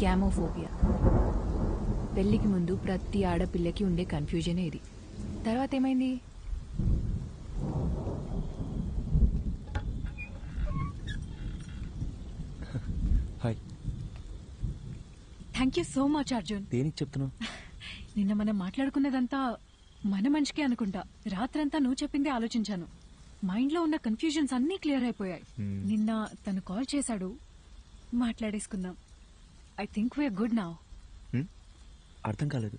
గ్యామోఫోబియా. పెళ్లికి ముందు ప్రతి ఆడపిల్లకి ఉండే కన్ఫ్యూజనే ఇది. తర్వాత ఏమైంది? Hi. Thank you so much Arjun. దేనికి చెప్తున్నావు? నిన్న మనం మాట్లాడుకున్నదంతా మన మంచికే అనుకుంటా. రాత్రంతా నువ్వు చెప్పిందే ఆలోచించాను. మైండ్ లో ఉన్న కన్ఫ్యూజన్స్ అన్నీ క్లియర్ అయిపోయాయి. నిన్న తను కాల్ చేశాడు, మాట్లాడేసుకుందాం. I think we're good now. అర్థం కాలేదు.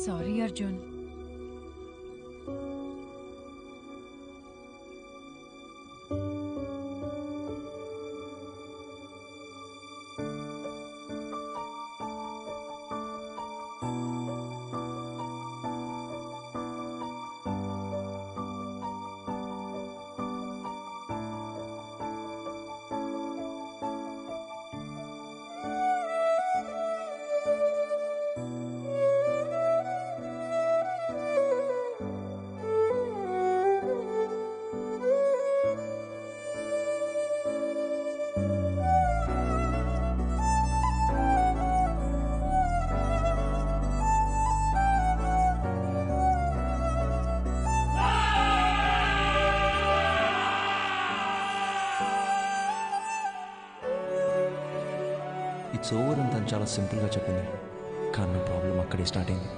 సారీ అర్జున్. ఇట్స్ ఓవర్ అని తను చాలా సింపుల్గా చెప్పింది, కానీ నా ప్రాబ్లం అక్కడే స్టార్ట్ అయింది.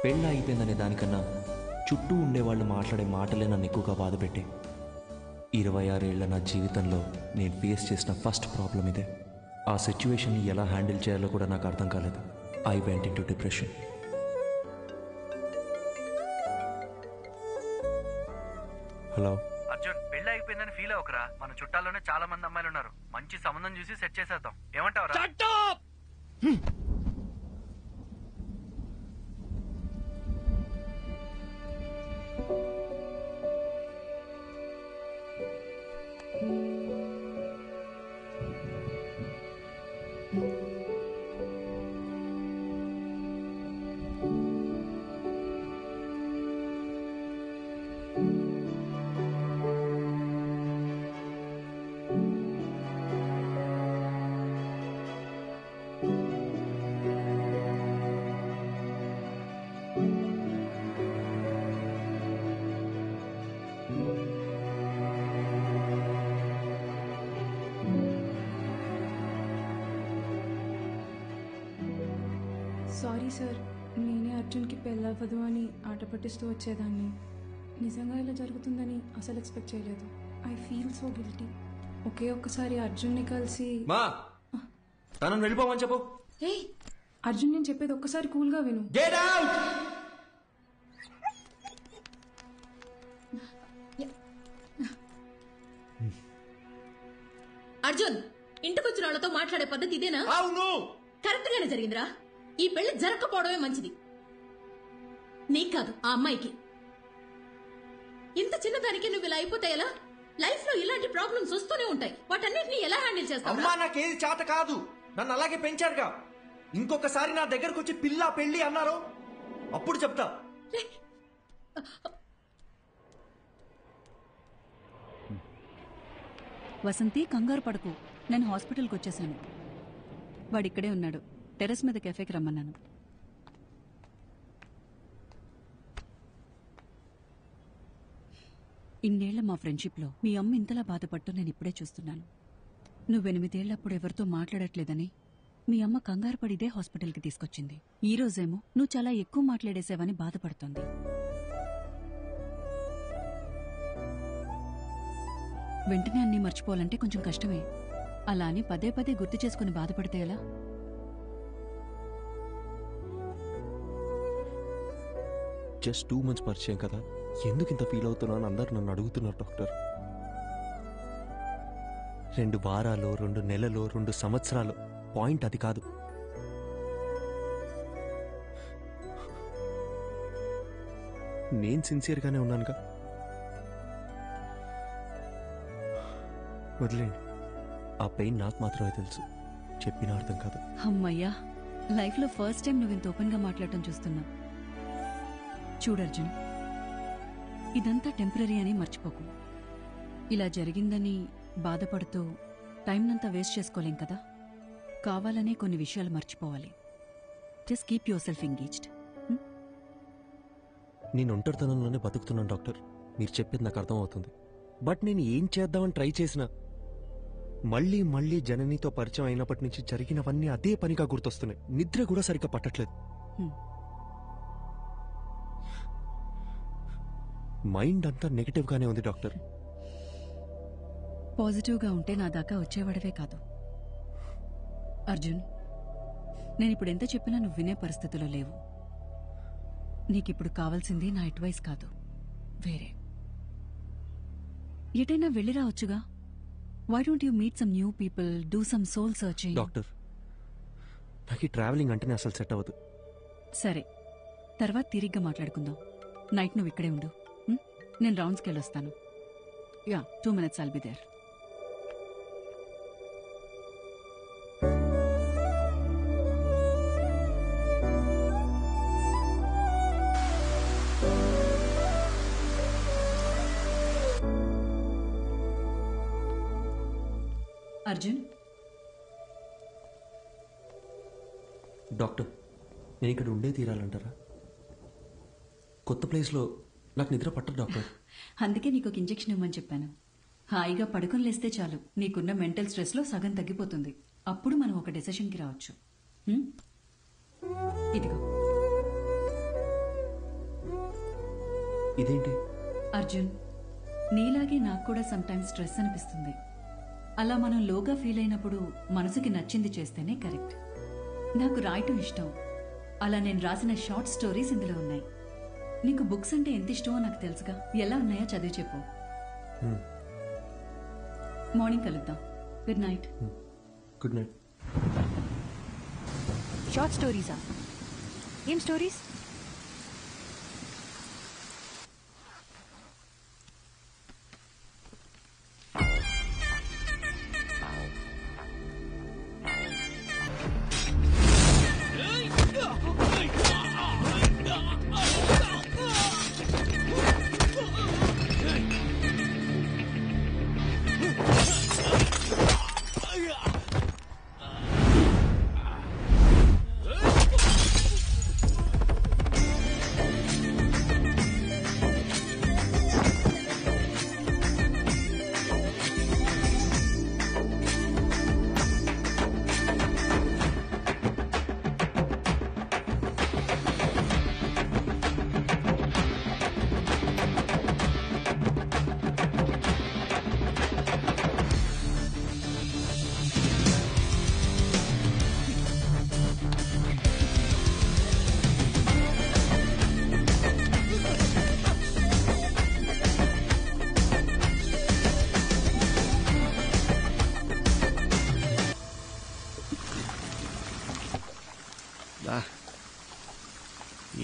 పెళ్ళి అయిపోయిందనే దానికన్నా చుట్టూ ఉండేవాళ్ళు మాట్లాడే మాటలే నన్ను ఎక్కువగా బాధపెట్టే. 26 ఏళ్ల నా జీవితంలో నేను ఫేస్ చేసిన ఫస్ట్ ప్రాబ్లం ఇదే. ఆ సిచ్యువేషన్ని ఎలా హ్యాండిల్ చేయాలో కూడా నాకు అర్థం కాలేదు. I went in to depression. Hello Arjun, పెళ్లి అయిపోయిందని ఫీల్ అవ్వకరా. మన చుట్టాల్లోనే చాలా మంది అమ్మాయిలు ఉన్నారు. మంచి సంబంధం చూసి సెట్ చేసేద్దాం. ఏమంటావురా? సారీ సార్, నేనే అర్జున్కి పెళ్ళవ్వదు అని ఆట పట్టిస్తూ వచ్చేదాన్ని. నిజంగా ఇలా జరుగుతుందని అసలు ఎక్స్పెక్ట్ చేయలేదు. I feel so guilty. ఒకే ఒక్కసారి అర్జున్ని కలిసి మా తనని వెళ్ళిపోమని చెప్పు. అర్జున్, నేను చెప్పేది ఒక్కసారి కూల్గా విను. Get out. అర్జున్, ఇంటికొచ్చిన వాళ్ళతో మాట్లాడే పద్ధతి ఇదేనా? అవును, కరెక్ట్ గానే జరిగిందిరా. ఈ పెళ్లి జరగకపోవడమే మంచిది. నీకు కాదు, ఆ అమ్మాయికి. ఇంత చిన్నదానికి నువ్వు ఇలా అయిపోతే ఎలా? లైఫ్ లో ఇలాంటి ప్రాబ్లమ్స్ వస్తూనే ఉంటాయి. వాటన్నిటిని ఎలా హ్యాండిల్ చేస్తావు? అమ్మా, నాకేది చేత కాదు. నన్ను అలాగే పెంచారుగా. ఇంకొకసారి నా దగ్గరకు వచ్చి పిల్ల పెళ్లి అన్నారు, అప్పుడు చెప్తా. వసంతి, కంగారు పడకు. నేను హాస్పిటల్కి వచ్చేసాను. వాడిక్కడే ఉన్నాడు. టెర్రస్ మీద కెఫేకి రమ్మన్నాను. ఇన్నేళ్ల మా ఫ్రెండ్షిప్లో మీ అమ్మ ఇంతలా బాధపట్టు నేను ఇప్పుడే చూస్తున్నాను. నువ్వు 8 ఏళ్లప్పుడు ఎవరితో మాట్లాడట్లేదని మీ అమ్మ కంగారు పడిదే హాస్పిటల్కి తీసుకొచ్చింది. ఈ రోజేమో నువ్వు చాలా ఎక్కువ మాట్లాడేసావని బాధపడుతోంది. వెంటనే అన్నీ మర్చిపోవాలంటే కొంచెం కష్టమే. అలా అని పదే పదే గుర్తు చేసుకుని బాధపడితే ఎలా? జస్ట్ 2 months పరిచయం కదా, ఎందుకు ఇంత ఫీల్ అవుతున్నా అని అందరు నన్ను అడుగుతున్నారు డాక్టర్. 2 వారాలు, 2 నెలలు, 2 సంవత్సరాలు, పాయింట్ అది కాదు. నేను సిన్సియర్గానే ఉన్నానుగా. వదిలేండి. ఆ పెయిన్ నాకు మాత్రమే తెలుసు, చెప్పిన అర్థం కాదు. అమ్మయ్యా, లైఫ్లో ఫస్ట్ టైం నువ్వు ఇంత ఓపెన్గా మాట్లాడటం చూస్తున్నా. చూడర్జున్, ఇదంతా టెంపరీ అని మర్చిపోకు. ఇలా జరిగిందని బాధపడుతూ టైంనంతా వేస్ట్ చేసుకోలేం కదా. కావాలనే కొన్ని విషయాలు మర్చిపోవాలి. Just keep your self engaged. నేను ఒంటరితనంలోనే బతుకుతున్నాను డాక్టర్. మీరు చెప్పింది నాకు అర్థం అవుతుంది. బట్ నేను ఏం చేద్దామని ట్రై చేసినా మళ్ళీ మళ్ళీ జననితో పరిచయం అయినప్పటి నుంచి జరిగినవన్నీ అదే పనిగా గుర్తొస్తున్నాయి. నిద్ర కూడా సరిగ్గా పట్టట్లేదు. మైండ్ అంతా నెగటివ్ గానే ఉంది డాక్టర్. పాజిటివ్గా ఉంటే నా దాకా వచ్చేవాడవే కాదు. అర్జున్, నేనిప్పుడు ఎంత చెప్పినా నువ్వు వినే పరిస్థితిలో లేవు. నీకిప్పుడు కావాల్సింది నా అడ్వైస్ కాదు, వేరే. ఎటైనా వెళ్ళి రావచ్చుగా. Why don't you meet some new people, do some soul searching? Doctor, నాకు ఈ ట్రావెలింగ్ అంటేనే అసలు సెట్ అవ్వదు. సరే, తర్వాత తిరిగ్గా మాట్లాడుకుందాం. నైట్ నువ్వు ఇక్కడే ఉండు. నేను రౌండ్స్కి వెళ్ళొస్తాను. Yeah, 2 minutes I'll be there. Arjun, doctor, నేను ఇక్కడ ఉండే తీరాలంటారా? కొత్త ప్లేస్లో నాకు నిద్ర పట్టదు డాక్టర్. అందుకే నీకు ఒక ఇంజెక్షన్ ఇవ్వమని చెప్పాను. హాయిగా పడుకొని లేస్తే చాలు, నీకున్న మెంటల్ స్ట్రెస్లో సగం తగ్గిపోతుంది. అప్పుడు మనం ఒక డెసిషన్కి రావచ్చు. ఇదిగో. ఇదేంటి? అర్జున్, నీలాగే నాకు కూడా సమ్టైమ్స్ స్ట్రెస్ అనిపిస్తుంది. అలా మనం లోగా ఫీల్ అయినప్పుడు మనసుకి నచ్చింది చేస్తేనే కరెక్ట్. నాకు రాయటం ఇష్టం. అలా నేను రాసిన షార్ట్ స్టోరీస్ ఇందులో ఉన్నాయి. నీకు బుక్స్ అంటే ఎంత ఇష్టమో నాకు తెలుసుగా. ఎలా ఉన్నాయో చదివి చెప్పు. మార్నింగ్ కలుద్దాం. Good night. Good night. Short స్టోరీసా? ఏం స్టోరీస్?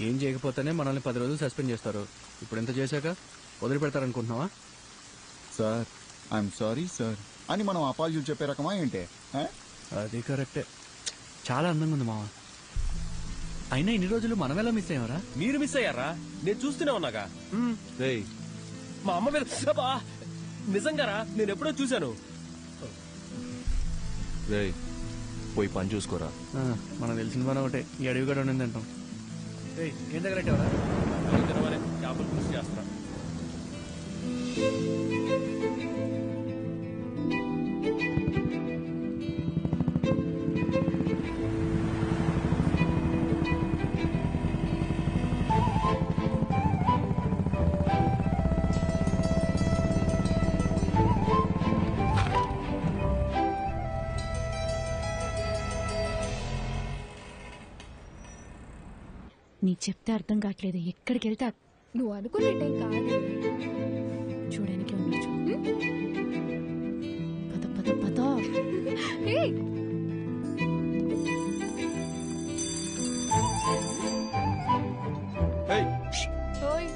ఏం చేయకపోతేనే మనల్ని 10 రోజులు సస్పెండ్ చేస్తారు. ఇప్పుడు ఎంత చేశాక వదిలిపెడతారనుకుంటున్నావా? సార్, ఐఎమ్ సారీ సార్ అని మనం అపాలజీ చెప్పే రకమా ఏంటే? అది కరెక్టే. చాలా అందంగా ఉంది మావా. అయినా ఇన్ని రోజులు మనం ఎలా మిస్ అయ్యారా? మీరు మిస్ అయ్యారా? నేను చూస్తూనే ఉన్నాగా. మా అమ్మ మీద నిజంగారా? నేను ఎప్పుడో చూశాను. పోయి పని చూసుకోరా. మనకు తెలిసిన పని ఒకటే, ఈ అడవి కూడా ఉండింది అంటాం. ఏం దగ్గర పెట్టావరా? చేపల పులుసు చేస్తా. నీకు చెప్తే అర్థం కావట్లేదు. ఎక్కడికి వెళ్తే నువ్వు అనుకున్నట్టేం కాదు. చూడడానికి ఉండొచ్చు. పద పద పద. ఓయ్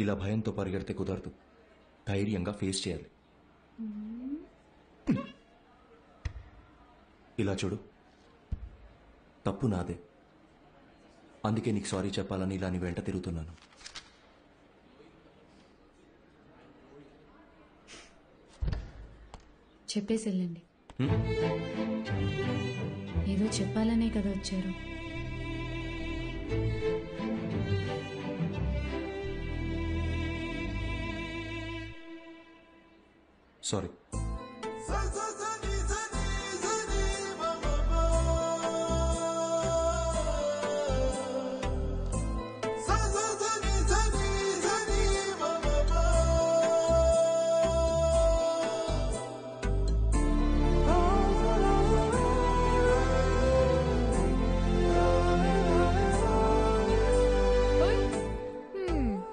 ఇలా భయంతో పరిగెడితే కుదరదు. ధైర్యంగా ఫేస్ చేయాలి. ఇలా చూడు, తప్పు నాదే. అందుకే నీకు సారీ చెప్పాలని ఇలా నీ వెంట తిరుగుతున్నాను. చెప్పేసి వెళ్ళండి. ఏదో చెప్పాలనే కదా వచ్చారు. సారీ.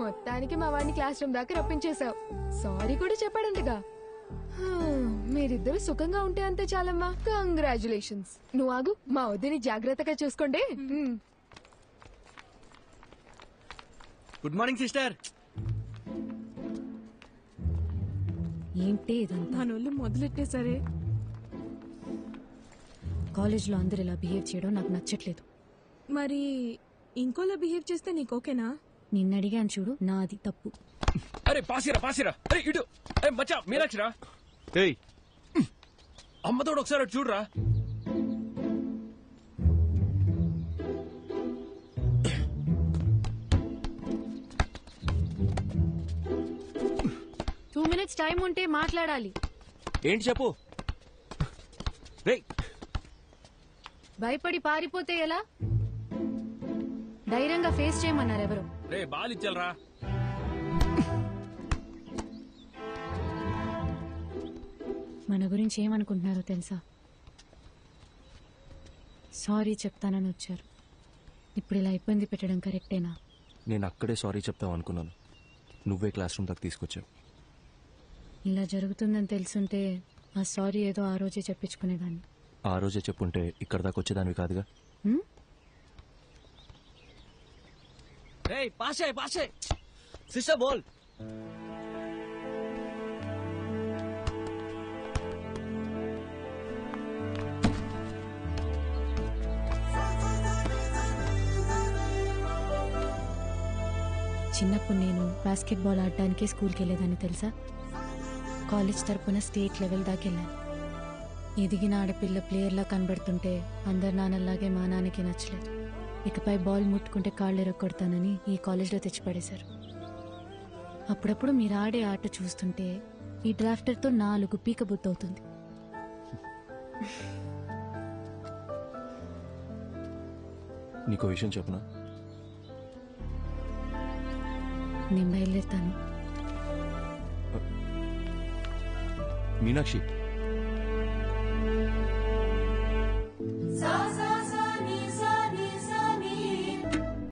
మొత్తానికి మా వాడిని క్లాస్ రూమ్ దాకా రప్పించేశావు. సారీ కూడా చెప్పాడంటగా. మీరిద్దరు సుఖంగా ఉంటే అంతే చాలమ్మా. కంగ్రాచులేషన్స్. నువ్వు ఆగు, మా వద్దని జాగ్రత్తగా చూసుకోండి. Good morning sister. ఏంటి ఇదంతా? మనోళ్ళు మొదలెట్టేసరే. కాలేజ్లో అందరు ఇలా బిహేవ్ చేయడం నాకు నచ్చట్లేదు. మరి ఇంకోలా బిహేవ్ చేస్తే నీకు ఓకేనా? నిన్ను అడిగాను చూడు, నాది తప్పు. అరే పాసిరా. అరే ఇటు. అరే మచ్చా మీనాక్షిరా. ఏయ్, అమ్మతోడు ఒకసారి అటు చూడరా. టూ మినిట్స్ టైం ఉంటే మాట్లాడాలి. ఏంటి చెప్పు. రేయ్, భయపడి పారిపోతే ఎలా? ధైర్యంగా ఫేస్ చేయమన్నారు ఎవరు? రే బాలిచ్చలరా. మన గురించి ఏమనుకుంటున్నారో తెలుసా? సారీ చెప్తానని వచ్చారు. ఇప్పుడు ఇలా ఇబ్బంది పెట్టడం కరెక్టేనా? నేను అక్కడే సారీ చెప్తావు అనుకున్నాను. నువ్వే క్లాస్ రూమ్ దాకా తీసుకొచ్చావు. ఇలా జరుగుతుందని తెలుసుంటే ఆ సారీ ఏదో ఆ రోజే చెప్పించుకునేదాన్ని. ఆ రోజే చెప్పుంటే ఇక్కడ దాకా వచ్చేదానివి కాదుగా. ఏయ్ పాసే సిస్టర్ బోల్. చిన్నప్పుడు నేను బాస్కెట్బాల్ ఆడడానికి స్కూల్కి వెళ్ళేదాన్ని తెలుసా? కాలేజ్ తరపున స్టేట్ లెవెల్ దాకా వెళ్ళాను. ఎదిగిన ఆడపిల్ల ప్లేయర్లా కనబడుతుంటే అందరు నాన్నలాగే మా నాన్నకి నచ్చలేదు. ఇకపై బాల్ ముట్టుకుంటే కాళ్ళు ఎరగొడతానని ఈ కాలేజ్లో తెచ్చిపడేశారు. అప్పుడప్పుడు మీరు ఆడే ఆట చూస్తుంటే ఈ డ్రాఫ్టర్తో 4 పీక బుద్ధవుతుంది. నీకో విషయం చెప్పునా? నేను బయలుదేరుతాను. మీనాక్షి,